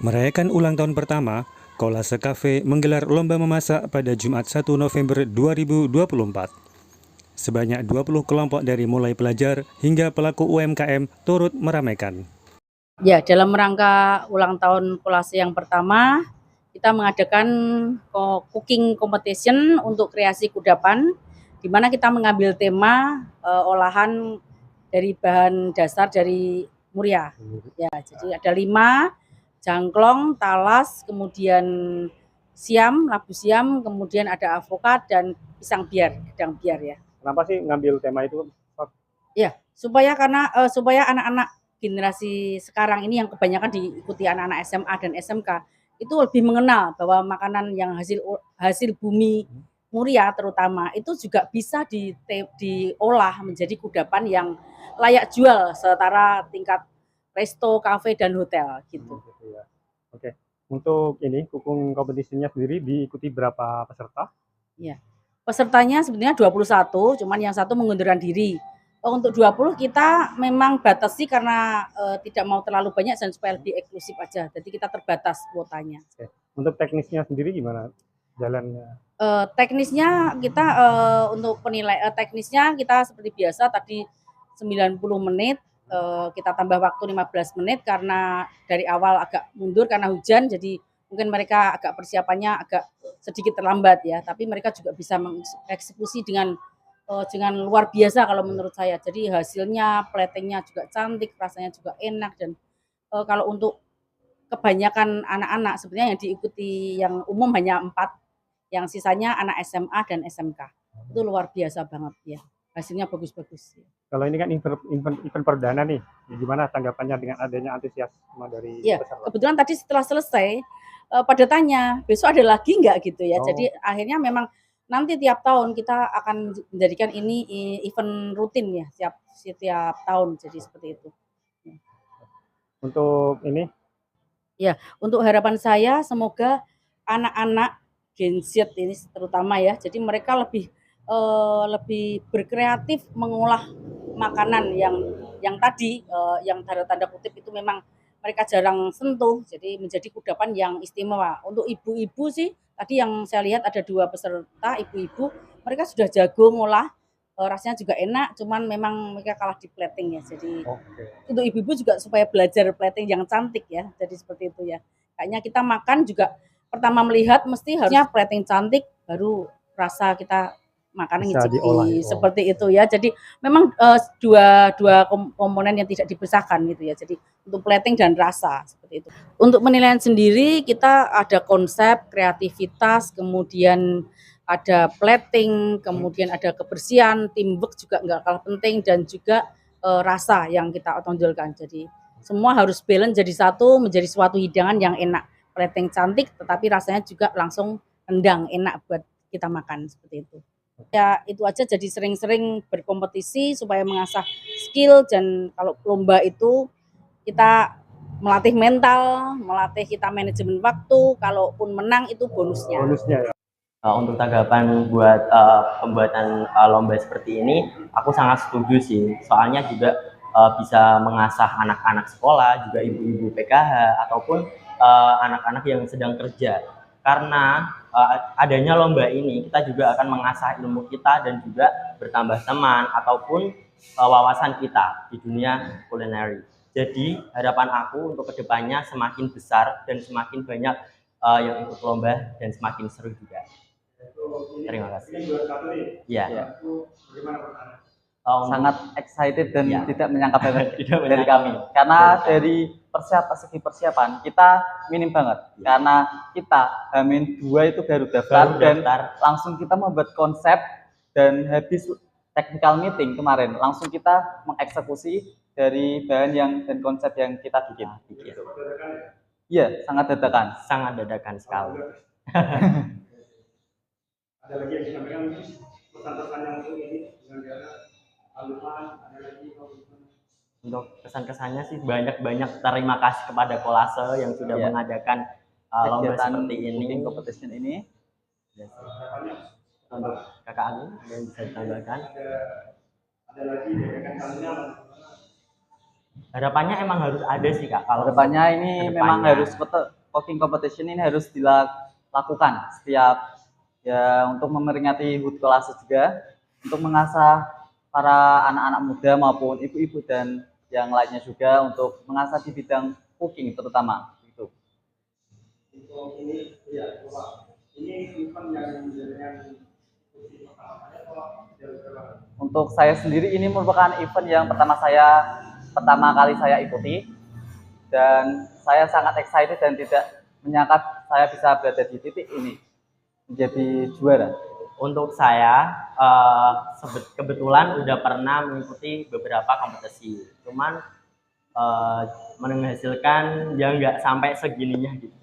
Merayakan ulang tahun pertama, Kolase Cafe menggelar lomba memasak pada Jumat 1 November 2024. Sebanyak 20 kelompok dari mulai pelajar hingga pelaku UMKM turut meramaikan. Ya, dalam rangka ulang tahun Kolase yang pertama, kita mengadakan cooking competition untuk kreasi kudapan, di mana kita mengambil tema olahan dari bahan dasar dari Muria. Ya, jadi ada 5, jangklong, talas, kemudian siam, labu siam, kemudian ada avokat dan pisang biar, gedang biar ya. Kenapa sih ngambil tema itu? Ya, supaya anak-anak generasi sekarang ini yang kebanyakan diikuti anak-anak SMA dan SMK itu lebih mengenal bahwa makanan yang hasil bumi Muria terutama itu juga bisa diolah menjadi kudapan yang layak jual setara tingkat resto, kafe dan hotel gitu. Oke. Untuk ini cooking competition-nya sendiri diikuti berapa peserta? Ya. Pesertanya sebenarnya 21, cuman yang satu mengundurkan diri. Untuk 20 kita memang batasi karena tidak mau terlalu banyak dan supaya lebih eksklusif aja. Jadi kita terbatas kuotanya. Oke. Untuk teknisnya sendiri gimana jalannya? Teknisnya kita untuk teknisnya kita seperti biasa tadi 90 menit, kita tambah waktu 15 menit karena dari awal agak mundur karena hujan, jadi mungkin mereka agak persiapannya agak sedikit terlambat ya, tapi mereka juga bisa mengeksekusi dengan luar biasa kalau menurut saya. Jadi hasilnya, platingnya juga cantik, rasanya juga enak dan kalau untuk kebanyakan anak-anak sebenarnya yang diikuti yang umum hanya 4, yang sisanya anak SMA dan SMK. Itu luar biasa banget ya. Hasilnya bagus-bagus. Kalau ini kan event perdana nih, gimana tanggapannya dengan adanya antusiasme dari peserta? Kebetulan tadi setelah selesai pada tanya besok ada lagi nggak gitu ya. Jadi akhirnya memang nanti tiap tahun kita akan menjadikan ini event rutin ya setiap tahun, jadi seperti itu. Untuk ini? Ya, untuk harapan saya semoga anak-anak Gen Z ini terutama ya, jadi mereka lebih berkreatif mengolah makanan yang tadi yang tanda kutip itu memang mereka jarang sentuh, jadi menjadi kudapan yang istimewa. Untuk ibu-ibu sih, tadi yang saya lihat ada 2 peserta ibu-ibu, mereka sudah jago ngolah, rasanya juga enak, cuman memang mereka kalah di plating ya. Jadi untuk ibu-ibu juga supaya belajar plating yang cantik ya, jadi seperti itu ya. Kayaknya kita makan juga pertama melihat mesti harusnya plating cantik, baru rasa kita makanan ngicipi seperti itu ya. Jadi memang dua komponen yang tidak dipisahkan gitu ya. Jadi untuk plating dan rasa seperti itu. Untuk penilaian sendiri kita ada konsep, kreativitas, kemudian ada plating, kemudian ada kebersihan, teamwork juga nggak kalah penting dan juga rasa yang kita tonjolkan. Jadi semua harus balance jadi satu, menjadi suatu hidangan yang enak. Plating cantik tetapi rasanya juga langsung rendang, enak buat kita makan seperti itu. Ya itu aja, jadi sering-sering berkompetisi supaya mengasah skill, dan kalau lomba itu kita melatih mental, melatih kita manajemen waktu, kalaupun menang itu bonusnya. Untuk tanggapan buat pembuatan lomba seperti ini, aku sangat setuju sih. Soalnya juga bisa mengasah anak-anak sekolah, juga ibu-ibu PKH, ataupun anak-anak yang sedang kerja. Karena adanya lomba ini, kita juga akan mengasah ilmu kita dan juga bertambah teman ataupun wawasan kita di dunia kulineri. Jadi harapan aku untuk kedepannya semakin besar dan semakin banyak yang ikut lomba dan semakin seru juga. Terima kasih. Ya. Sangat excited dan tidak menyangka banget dari kami. Karena dari segi persiapan kita minim banget. Karena kita H-2 itu baru daftar dan langsung kita membuat konsep, dan habis technical meeting kemarin langsung kita mengeksekusi dari bahan dan konsep yang kita bikin. Iya, sangat dadakan. Sangat dadakan sekali. Ada lagi yang disampaikan pesan-pesan yang untuk ini untuk pesan-kesannya sih banyak terima kasih kepada Kolase yang sudah mengadakan lomba seperti ini, competition ini. Untuk Kakak Agung ada yang bisa ditambahkan? Ada lagi rekan kalinya. Harapannya emang harus ada sih Kak. Kalau Kedepannya ini kedepannya. memang harus cooking competition ini harus dilakukan setiap ya untuk memperingati HUT kelas juga, untuk mengasah para anak-anak muda maupun ibu-ibu dan yang lainnya juga untuk mengasah di bidang cooking terutama itu. Untuk saya sendiri ini merupakan event yang pertama kali saya ikuti, dan saya sangat excited dan tidak menyangka saya bisa berada di titik ini menjadi juara. Untuk saya kebetulan udah pernah mengikuti beberapa kompetisi, cuman menghasilkan ya nggak sampai segininya gitu.